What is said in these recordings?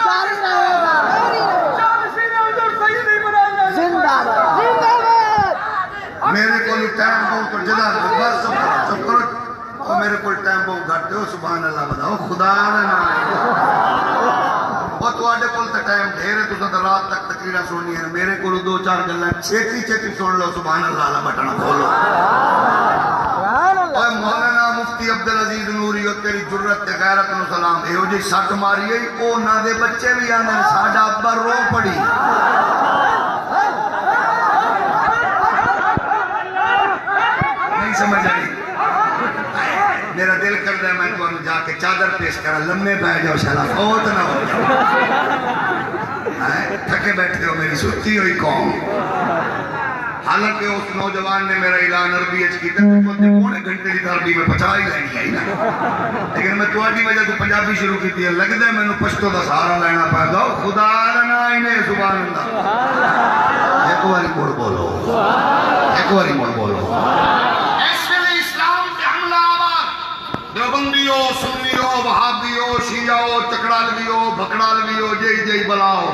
جاری رہے گا زندہ باد میرے کو ٹائم بہت جدا بس سب کرو اور میرے کو ٹائم بہت گھٹ ہو سبحان اللہ بتاؤ خدا نے اور تواڈے کول تے ٹائم ڈھیر ہے تساں تے رات تک تقریراں سننی ہیں میرے کول دو چار گلاں چھیتی چھیتی سن لو سبحان اللہ والا بٹن کھولو اوے مولانا مفتی عبدالعزیز نوری او تیری جرت تے غیرت نو سلام ایہو جی سٹ ماری ائی او نہ دے بچے بھی آندے ساڈا ابا رو پڑی نہیں سمجھ آئی میرا دل کرتا ہے میں تمہیں جا کے چادر پیش کرا لمبے پہ جاؤ شالا فوت نہ ہو تھکے بیٹھے ہو میری ستی ہوئی قوم حالانکہ اس نوجوان نے میرا اعلان عربی کیا پونے گھنٹے کی عربی میں پچا ہی لینی آئی نا لیکن میں تھوڑی وجہ تو پنجابی شروع کی تھی لگتا ہے میں پشتو کا سہارا لینا پائے گا خدا نہ انہیں سبحان اللہ ایک باری موڑ بولو ایک باری موڑ بولو دیوبندیو سنیو وہابیو شیعو چکڑالویو بھکڑالویو جئی جئی بلاؤ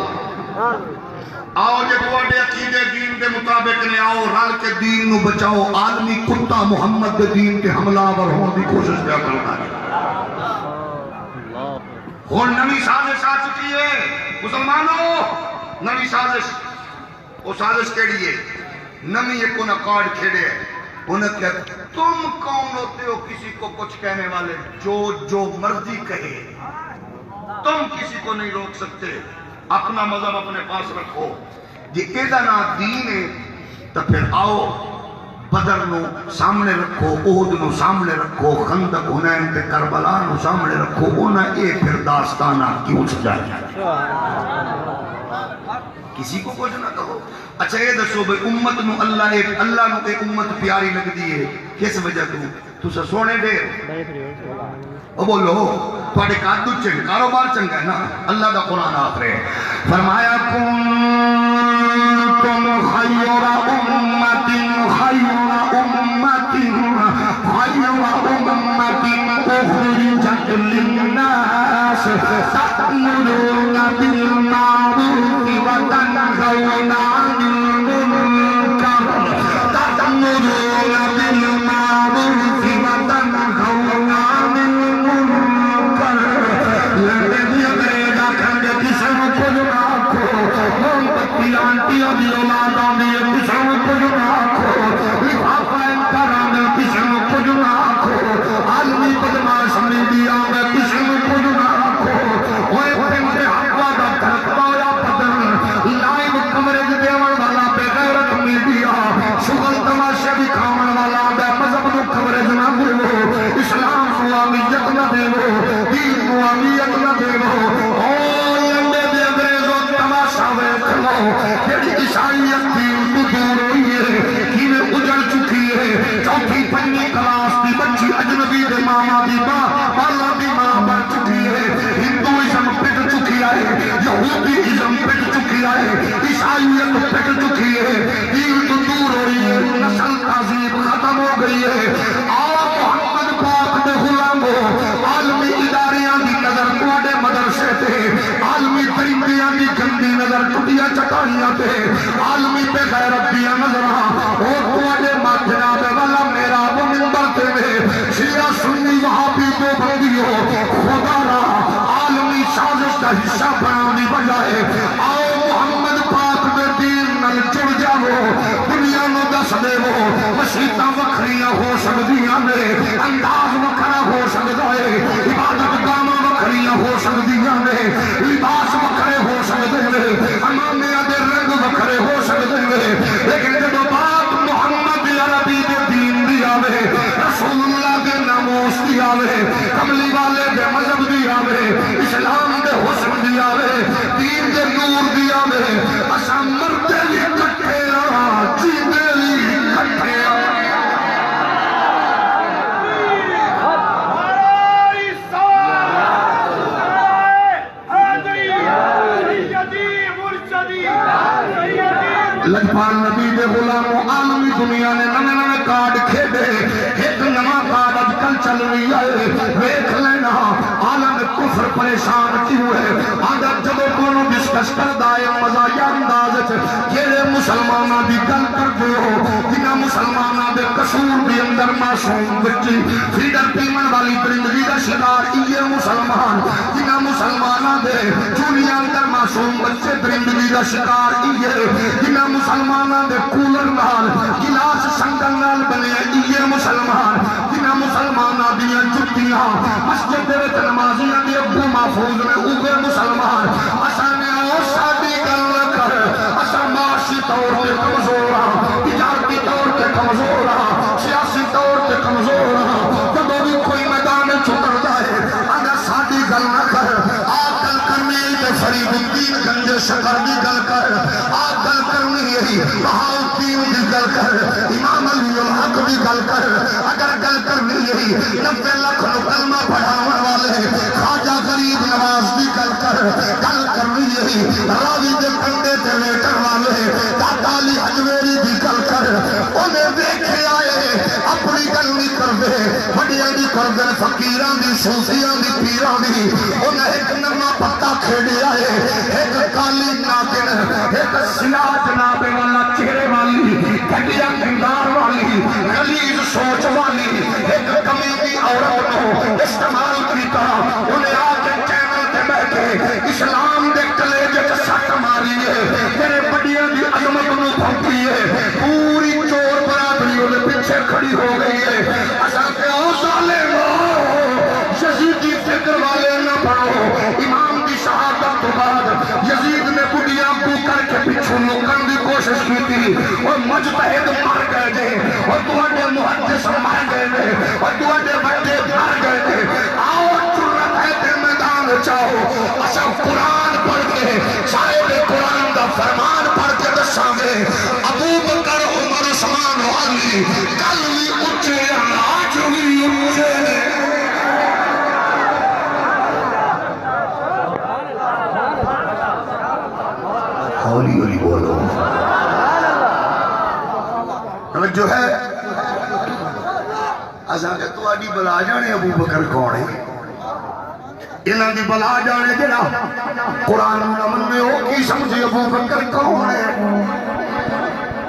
آؤ جے تواڈے عقیدے دین دے مطابق نے آؤ رل کے دین نو بچاؤ عالمی کتا محمد دے دین کے حملہ آور ہون دی کوشش کیا کرنا ہے ہن نوی سازش آ چکی ہے مسلمانوں نوی سازش وہ سازش کیڑی ہے نوی ایک انہاں کارڈ کھیڑے ہے انہیں کہتے تم کون ہوتے ہو کسی کو کچھ کہنے والے جو مرضی کہے تم کسی کو نہیں روک سکتے اپنا مذہب اپنے پاس رکھو یہ ایدہ نا دین ہے تو پھر آؤ بدر نو سامنے رکھو احد نو سامنے رکھو خندق حنین تے کربلا نو سامنے رکھو انہیں اے پھر داستانہ کیوں سجایا کسی کو کچھ نہ کہو اچھا یہ دسو بھئی امت نو اللہ نو ایک امت پیاری لگ دیئے کس وجہ تو سا سونے دے او بولو توڑے کادو چنگ کاروبار چنگا ہے نا اللہ دا قرآن آخرے فرمایا کنتم خیر امت اخرجت للناس تأمرون بالمعروف وتنهون عن المنكر تأمرون بالمعروف وتنهون عن المنكر لندی انگریزا کھنڈ کسم کو جناکو موم پتی آنٹی ابھی اولادان دی کسم کو جناکو لفافہ انکران کسم کو جناکو عالمی بدماش میڈیا میں کسم کو جناکو ہوئے پھنٹے حقوہ دا دھرکتایا پدر لائن کمرج دیوان والا بے غیرت میڈیا شغل تماشے بھی کھامن والا بے مذہب نو کمرج نہ دیو اسلام کو امیت نہ دیو دین کو امیت نہ دیو اور لنڈے دے انگریزوں تماشا ویکھ لو جڑی عیسائیت دین تو دور ہوئی ہے کیویں اجڑ چکی ہے چوتھی پنجویں کلاس دی بچی اجنبی دے ماما دی ماں بالا دی ماں بن چکی ہے ہندوازم پٹ چکی ہے یہودیزم پٹ چکی ہے عیسائیت پٹ چکی ہے دین تو دور ہوئی ہے نسل تہذیب ختم ہو گئی ہے آؤ محمد پاک دے غلامو عالمی اداریاں دی نظر تواڈے مدرسے تے عالمی پرندیاں دی گندی نظر ٹوٹیاں چٹائیاں تے عالمی بے غیرت دیاں نظراں اور تواڈے جناب والا میرا وہ منبر تے میں شیعہ سنی وہابی تو بندیو خدا را عالمی سازش کا حصہ بنانے بجائے آؤ محمد پاک دے دین نال جڑ جاؤ دنیا نو دس دے وہ مسیتاں وکھریاں ہو سکدیاں نے انداز وکھرا ہو سکدا ہے عبادت گاہاں وکھریاں ہو سکدیاں نے لباس وکھرے ہو سکدے نے امامیاں دے رنگ وکھرے ہو سکدے نے لیکن جدوں بات محمد عربی دے دین دی آوے رسول اللہ دے ناموس دی آوے کملی والے دے مذہب دی آوے اسلام دے حسن دی آوے دین دے نور دی آوے اساں مردے لی کٹھے جیندے لی کٹھے لجپال نبی دے غلاموں عالمی دنیا نے نمے نمے کارڈ کھیڑے ایک نما کارڈ اج کل چل رہی ہے ویکھ لینا عالم کفر پریشان کیوں ہے آدھا جب لشکر دائے مزایا انداز جیڑے مسلمانہ دی گل کر دے ہو جنہ مسلمانہ دے قصور دی اندر معصوم بچی فیڈر پیمن والی پرندگی کا شکار یہ مسلمان جنہ مسلمانہ دے چونیاں اندر معصوم بچے پرندگی کا شکار یہ جنہ مسلمانہ دے کولر نال گلاس سنگل نال بنے یہ مسلمان جنہ مسلمانہ دیا جتیاں مسجد دے وچ نمازیاں دی ابو محفوظ میں اوے مسلمان اسانے او شادی گل کر اسا معاشی طور تے کمزور ہاں تجارتی طور تے کمزور ہاں سیاسی طور تے کمزور ہاں جدوں بھی کوئی میدان چھٹردا ہے اگر ساڈی گل نہ کر آپ گل کرنی تے فرید الدین گنج شکر دی گل کر آپ گل کرنی ہے بہاؤالدین دی گل کر امام علی الحق دی گل کر اگر گل کرنی ہے 90 لاکھ کلمہ پڑھاون والے خواجہ غریب نواز دی گل کرنی ہے راوی دے کنڈے تے لیٹر والے داتا علی حجویری دی گل کر انہیں دیکھے آئے اپنی گل نہیں کر دے بڑیاں دی کر دے فقیراں دی صوفیاں دی پیراں دی انہیں ایک نرما پتا کھیڑے آئے ایک کالی ناگن ایک سیاہ جناب والا چہرے والی گھٹیا کردار والی غلیظ سوچ والی ایک کمیٹی عورت کو استعمال کیتا انہیں آ کے چینل تے بیٹھے اسلام دے کلیجے تے سٹ ماری ہے میرے بڑیاں دی عظمت نو پھونکی ہے پوری چور برادری انہیں پیچھے کھڑی ہو گئی ہے اصل کے او ظالمو یزیدی فکر والے نہ پڑھو امام کی شہادت تو بعد یزید نے بڑیاں بو کر کے پچھو لکن دی کوشش کی تھی اور مجتہد مر گئے تھے اور تواڈے محدث مر گئے تھے اور تواڈے بچے مر گئے تھے آؤ جرأت ہے تے میدان چاہو اصل قرآن پڑھ کے صاحب قرآن دا فرمان پڑھ کے دساں گے ابو بکر عمر عثمان علی کل بھی اونچے آج بھی اونچے ہولی ہولی بولو جو ہے اساں کہ تہاڈی بلا جانے ابو بکر کون ہے انہاں دی بلا جانے جڑا قرآن نہ مننے او کی سمجھے ابو بکر کون ہے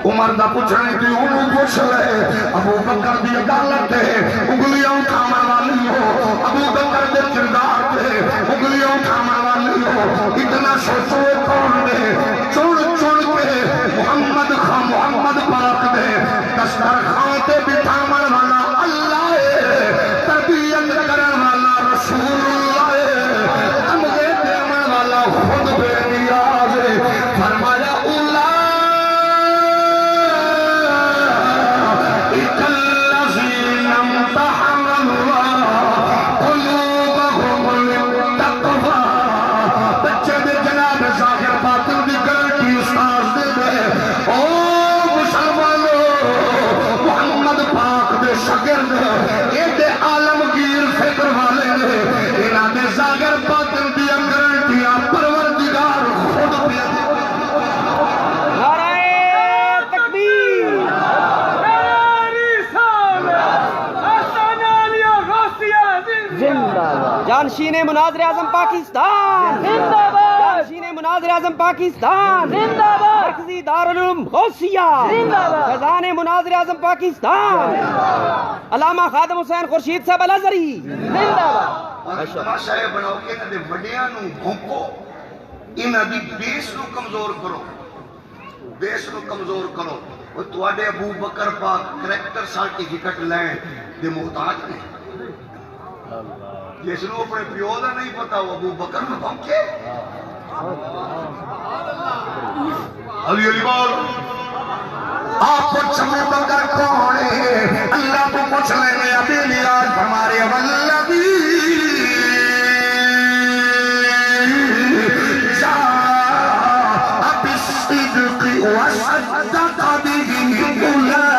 عمر دا پوچھنے تے انہوں پوچھ لے ابو بکر دی عدالت ہے انگلیاں اٹھاون والی ہو ابو بکر دے کردار تے انگلیاں اٹھاون والی ہو اتنا سوچو کون ہے چن چن کے محمد پاک دے دسترخوان تے بٹھاون والا اللہ ہے تربیت کرن والا رسول اللہ ہے تمغے دیون والا خود بے نیاز ہے فرمایا جانشین مناظر اعظم پاکستان زندہ باد جانشین مناظر اعظم پاکستان زندہ باد مرکزی دارالعلوم غوثیہ زندہ باد فیضان مناظر اعظم پاکستان علامہ خادم حسین خورشید صاحب الازہری زندہ باد تماشا یہ بناؤ کہ انہاں دے وڈیاں نو بھونکو انہاں دی بیس نو کمزور کرو بیس نو کمزور کرو وہ تواڈے ابو بکر پاک کریکٹر سرٹیفکیٹ لین دے محتاج نہیں جس نو اپنے پیو دا نہیں پتا وہ ابو بکر میں پہنچے علی علی بول آپ پوچھ میں بکر کون ہے اللہ تو پوچھ لینے ابھی نیاز ہمارے والذی جاء بالصدق وصدق به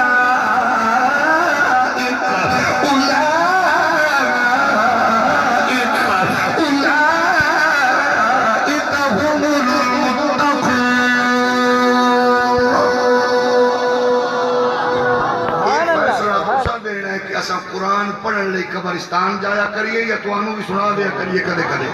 قرآن پڑھن لئے قبرستان جایا کریے یا تو آنو بھی سنا دیا کریے کدے کدے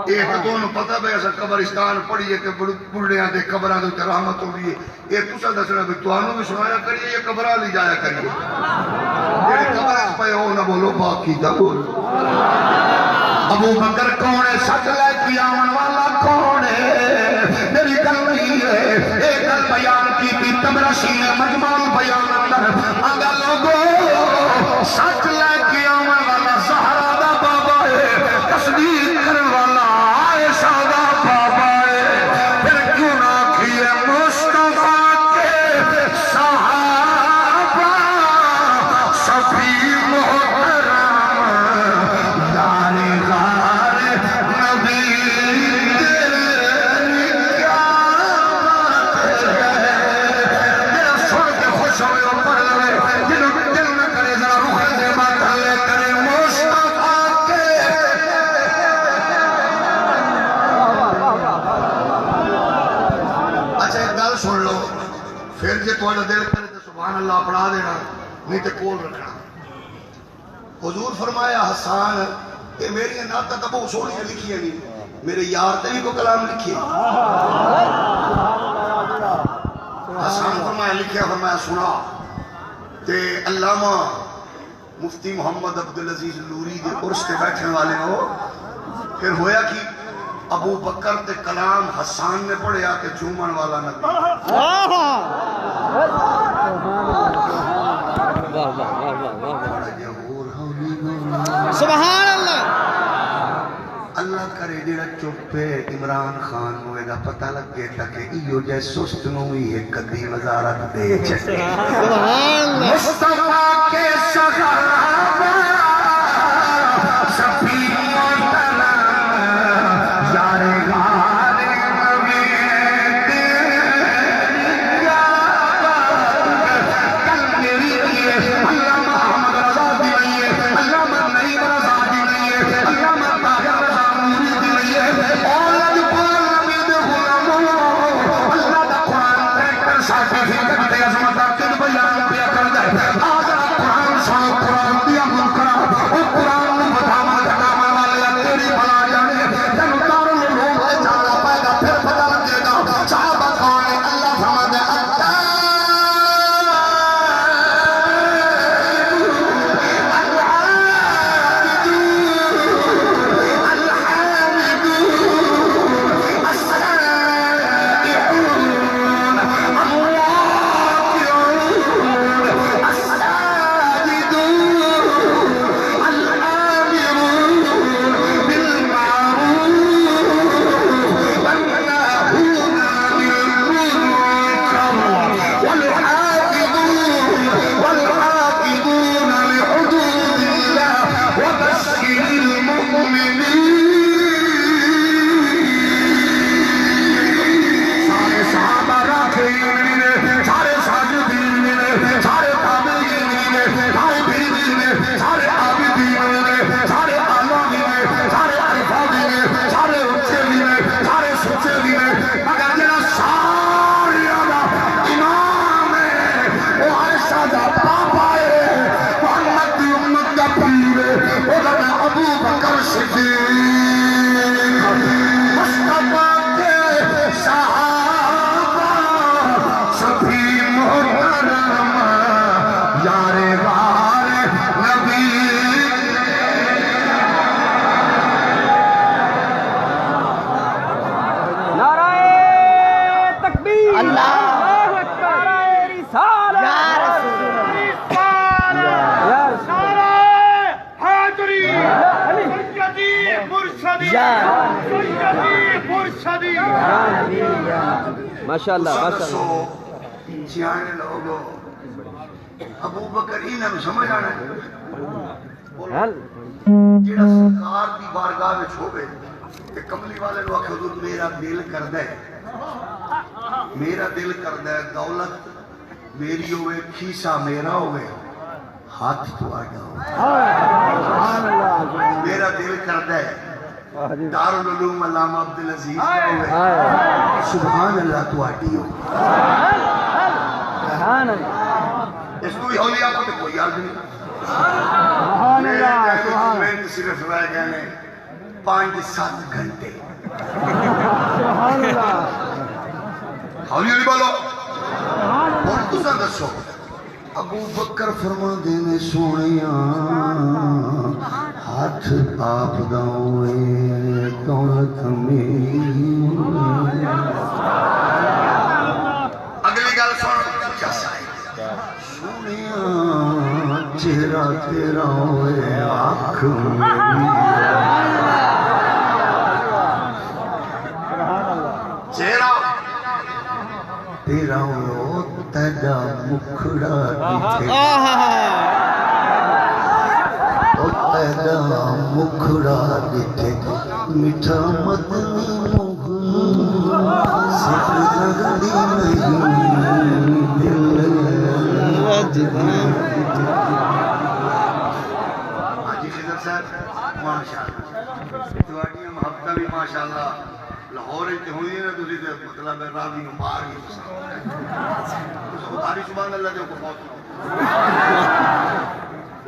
یہ دونوں پتہ پہ ایسا قبرستان پڑھیے کہ بڑھڑیاں دے قبران دے رحمت ہو گئی یہ تسا دسنا بھی توانوں بھی سنایا کریے یہ قبرہ لی جایا کریے یہ قبرس پہ ہو نہ بولو باقی دا بولو ابو بکر کون ہے سچ لے کے آون والا کون ہے میری گل نہیں ہے ایک گل بیان کی تھی تبرسی نے مجمع بیان اندر اگر لوگوں سچ لے کے آون والا زہرا دا بابا ہے تصدیق کرن والا عائشہ دا بابا ہے پھر کیوں نہ کیے مصطفیٰ کے صحابہ صفی محترم یعنی غار نبی دل نکامت ہے میرا سن کے خوش ہوئے اور پڑھ لے جنہوں کے دل میں کرے ذرا روح سے بات لے کرے مصطفیٰ کے اچھا ایک گل سن لو پھر جے تھوڑا دل کرے تو سبحان اللہ پڑھا دینا نہیں تو کول رکھنا حضور فرمایا حسان یہ میری نعتیں تو بہت سونی لکھی ہیں میرے یار تے بھی کو کلام لکھی حسان فرمایا لکھیا فرمایا سنا تے علامہ مفتی محمد عبدالعزیز نوری دے عرس تے بیٹھنے والے ہو پھر ہویا کہ ابو بکر تے کلام حسان نے پڑھیا کہ چومن والا نبی سبحان اللہ اللہ کرے جڑا چپے عمران خان ہوئے گا پتہ لگ گیا تھا کہ ایو جے سست نوی ہے کدی وزارت دے چھتے مصطفیٰ کے صحابہ صفی محترم یار غار نبی کل میری لیے علامہ احمد رضا دی لیے علامہ نعیم رضا دی لیے علامہ طاہر رضا نوری دی لیے اولاد پال نبی دے غلاموں اللہ دا قرآن ٹریکٹر سرٹیفکیٹ دے عظمت کن بیان پیا کر دے آجا قرآن سو قرآن دیا منکرہ او قرآن نو بتاما گھٹاما والے تیری بلا جانے جن داروں نے لوگ لے جانا پائے گا پھر پتہ لگے گا صحابہ کون ہے اللہ فرماتے ہیں ماشاءاللہ سیانے لوگوں ابو بکر انہاں نوں سمجھ آنا جڑا سرکار دی بارگاہ وچ ہوے تے کملی والے نوں آکھے حضور میرا دل کردا ہے دولت میری ہوے کھیسا میرا ہوے ہاتھ تہاڈا ہوے میرا دل کردا ہے دارالعلوم علامہ عبدالعزیز سبحان اللہ تہاڈی ہو سبحان اللہ اس کو اولیاء کو کوئی یاد نہیں سبحان اللہ صرف رہ گئے 5-7 گھنٹے ہولی ہولی بولو اور تسا دسو ابو بکر فرما دینے سونیا ہاتھ آپ داؤے دولت میری اگلی گل سن سونیا چہرہ تیرا ہوئے آنکھ چہرہ تیرا ہوئے تیجا مکھڑا تیجا مکھڑا دیتے میٹھا مدنی صرف زردی نہیں دل آجی خضر صاحب ماشاءاللہ تواڈیاں محبتاں بھی ماشاءاللہ لاہور تے ہوئی نا تسی تے مطلب راوی نوں مار ہی بخاری سبحان اللہ دے کو بہت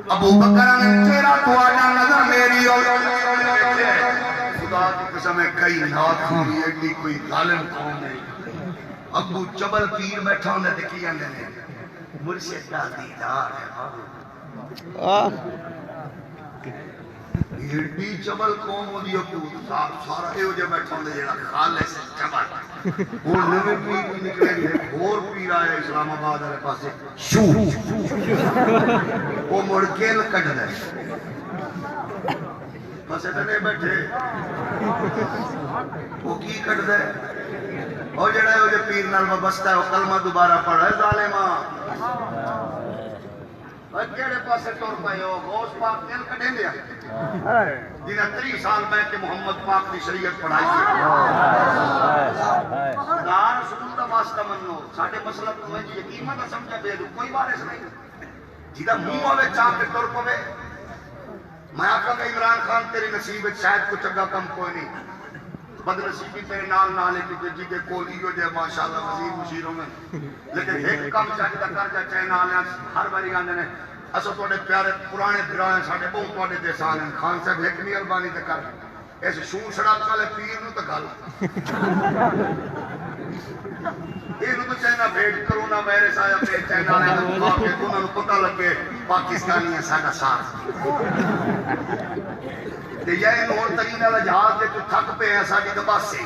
ابو بکر نے چہرہ تواڈا نظر میری اور خدا کی قسم ہے کئی نات ہوئی ایڈی کوئی ظالم قوم نہیں ابو جبل پیر بیٹھا ہوندے تے کی کہندے نے مرشد دا دیدار ہے ایڈی جبل قوم ہوندی ابو سارا ایو جے بیٹھا ہوندے جڑا خالص جبل وہ نویں پیر نکلے گئے اور پیر آیا اسلام آباد والے پاسے شو وہ مڑ کے کٹ دے بس اتنے بیٹھے وہ کی کٹ دے اور جڑا ہے وہ جو پیر نال وابستہ ہے وہ کلمہ دوبارہ پڑھ ہے ظالمہ اور کیڑے پاسے ٹور پئے ہو غوث پاک دل کڈے لیا جنہیں 30 سال میں کہ محمد پاک کی شریعت پڑھائی ہے خدا رسول دا واسطہ منو ساڈے مسلک میں یقین نہ سمجھا بے کوئی وارث نہیں جیدا منہ ہوے چاہ کے ٹور پوے میں آقا کہ عمران خان تیری نصیب شاید کچھ اگا کم کوئی نہیں بد نصیبی تیرے نال نالے کی جی کے کول ایو جے ماشاءاللہ وزیر مشیروں میں لیکن ایک کام چاہیے کر جا چاہے نال ہر باری گاندے نے اسو تواڈے پیارے پرانے بھرائیں ساڈے بہت تواڈے دے سال ہیں خان صاحب ایک مہربانی تے کر اس شور شڑاک والے پیر نو تے گل یہ تو چائنا بھیٹ کرونا وائرس آیا پہ چائنا نے کھا کے انہوں نے پتہ لگے پاکستانی ہے ساڈا ساتھ تے یہ اور ترین والا جہاز دے تو تھک پے ہیں ساڈی دباسی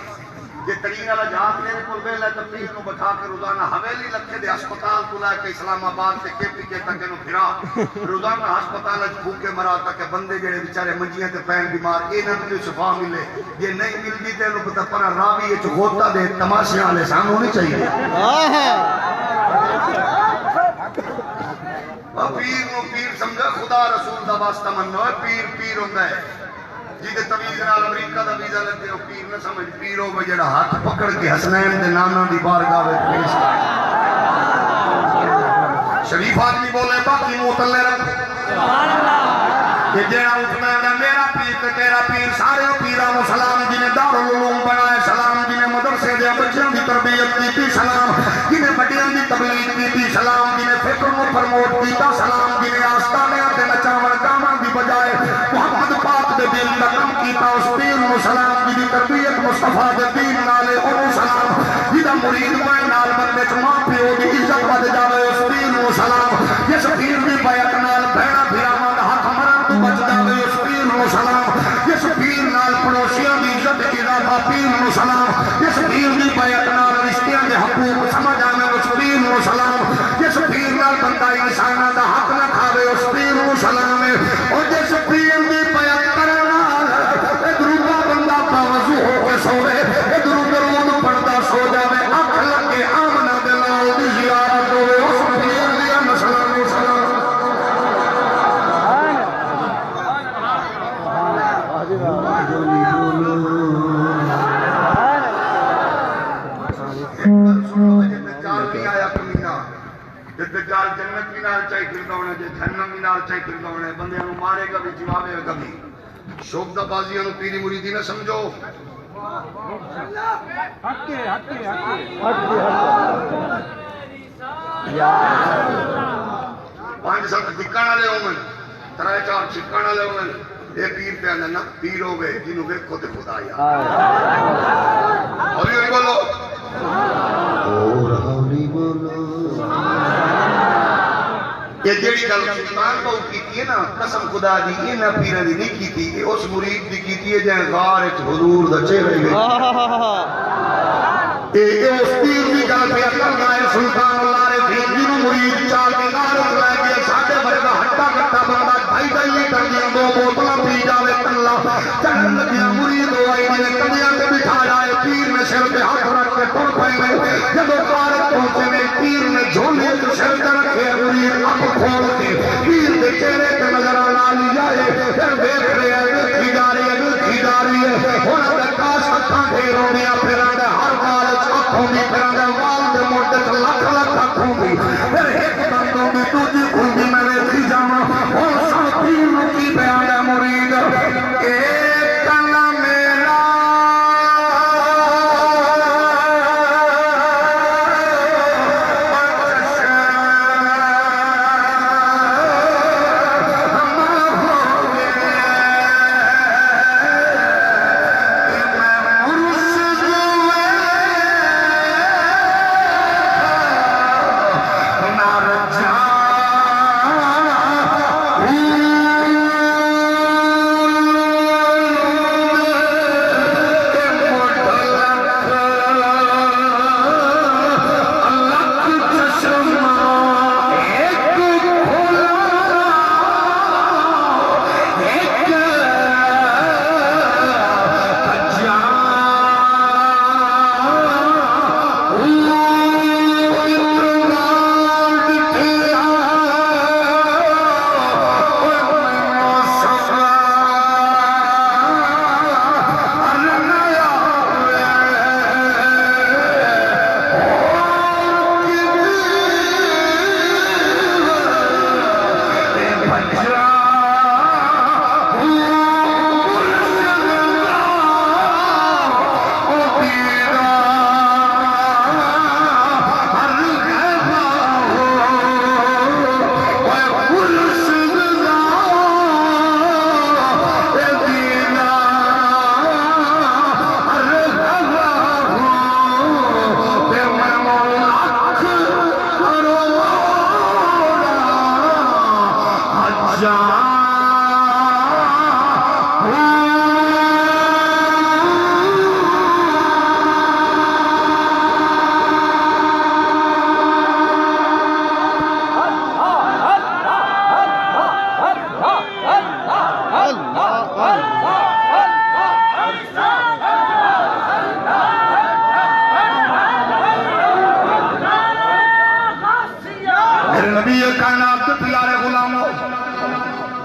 یہ ترین والا جہاز میرے کول ویلا تے پیر نو بٹھا کے روزانہ حویلی لکھے دے ہسپتال تو لے کے اسلام آباد تے کے پی کے تک نو پھرا روزانہ ہسپتال وچ بھوکے مرا تک بندے جڑے بیچارے منجیاں تے پین بیمار انہاں نوں شفا ملے یہ نہیں ملدی تے نو پتہ پر راوی وچ غوطہ دے تماشے والے سانوں نہیں چاہیے پیر نو پیر سمجھا خدا رسول دا واسطہ منو پیر پیر ہوندا ہے جی تویز نال امریکہ دا ویزا لگے وہ پیر نہ سمجھ پیر ہو جڑا ہاتھ پکڑ کے حسنین دے نانا دی بارگاہ وچ پیش کر شریف آدمی بولے باقی متلے رکھ سبحان اللہ کہ جڑا اٹھنا ہے میرا پیر تے تیرا پیر سارے پیراں نو سلام جنہیں دارالعلوم بنائے سلام جنہیں مدرسے دے بچیاں دی تربیت کیتی سلام جنہیں بڑیاں دی تبلیغ کیتی سلام جنہیں فکر نو پرموٹ کیتا سلام جنہیں آستانیاں تے نچاون گاواں دی بجائے محمد پاک دے دل دا کم کیتا اس پیر نو سلام جنہیں تربیت مصطفیٰ دے دین نالے انہوں سلام جنہیں مرید میں نال بندے چ ماں پیو دی عزت ود جاوے اس پیر نو سلام جس پیر دی بیعت نال بھیڑا بھراواں دا حق مرن تو بچ جاوے اس پیر نو سلام جس پیر نال پڑوسیاں دی عزت اضافہ پیر نو سلام جس پیر دی بیعت نال رشتیاں دے حقوق سمجھ آوے اس پیر نو سلام جس پیر نال بندہ انساناں دا حق نہ کھاوے اس پیر نو سلام اور جس پیر دی بیعت کرن نال ادھر بندہ باوضو ہو کے سوے ادھر درود پڑھدا سو جاوے اکھ لگے آمنہ دے نال دی زیارت ہوے اس پیر دی سلام و سلام دجال جنت بھی نال چاہی پھردا ہونا جے جہنم بھی نال چاہی پھردا ہونا بندیاں نو مارے گا بھی جواوے گا بھی شوق دا بازیاں نو پیری مریدی نہ سمجھو پانچ سات ٹھکان والے ہون ترے چار ٹھکان والے ہون یہ پیر پہ آنا نا پیر ہو گئے جنہوں ویکھو تے خدا یاد ہولی ہولی بولو اور ہولی بولو یہ جیڑی گل سلطان بہو کیتی ہے نا قسم خدا دی یہ نہ پیرہ دی نہیں کیتی یہ اس مرید دی کیتی ہے جہاں غار اچ حضور دا چہرے گئے یہ اس پیر دی گل پہ اکل گائے سلطان اللہ رے پیر جنہوں مرید چال کے غار اچ لائے گئے ساڑھے بھرے کا ہٹا کٹا بندہ ڈھائی لیٹر دیا دو بوتلاں پی جاوے اللہ چکر لگیا مرید ہو آئی نے کدیاں سے بٹھا جائے پیر نے سر پہ ہاتھ رکھ کے ٹر پائے جب غار پہنچے میں پیر نے جھولے تو سر پہ رکھے مرید اب کھول کے پیر دے چہرے پہ نظر آنا لی جائے پھر دیکھ رہے ہیں دیکھی جا رہی ہے ہونا دے کاش اکھاں ڈھیروں دیا پھر آدھے ہر بال اکھوں دی پھر آدھے وال دے موٹے سے لکھ لکھ اکھوں دی پھر ایک بندوں دی دوجی کھوندی میں ویکھی جاواں اور سب پیر نوں کی پہ آدھے مرید ایک کنا میرا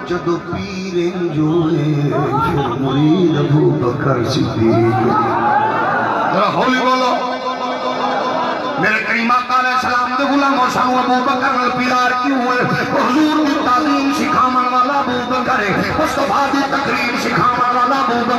جدو پیریں جوئے پھر مرید ابو بکر صدیق ذرا ہولی بولو میرے کریم آقا علیہ السلام دے غلاموں سانو ابو بکر پیار کیوں ہوئے حضور کی تعظیم سکھامن والا ابو بکر ہے مصطفیٰ دی تقریر سکھامن والا ابو بکر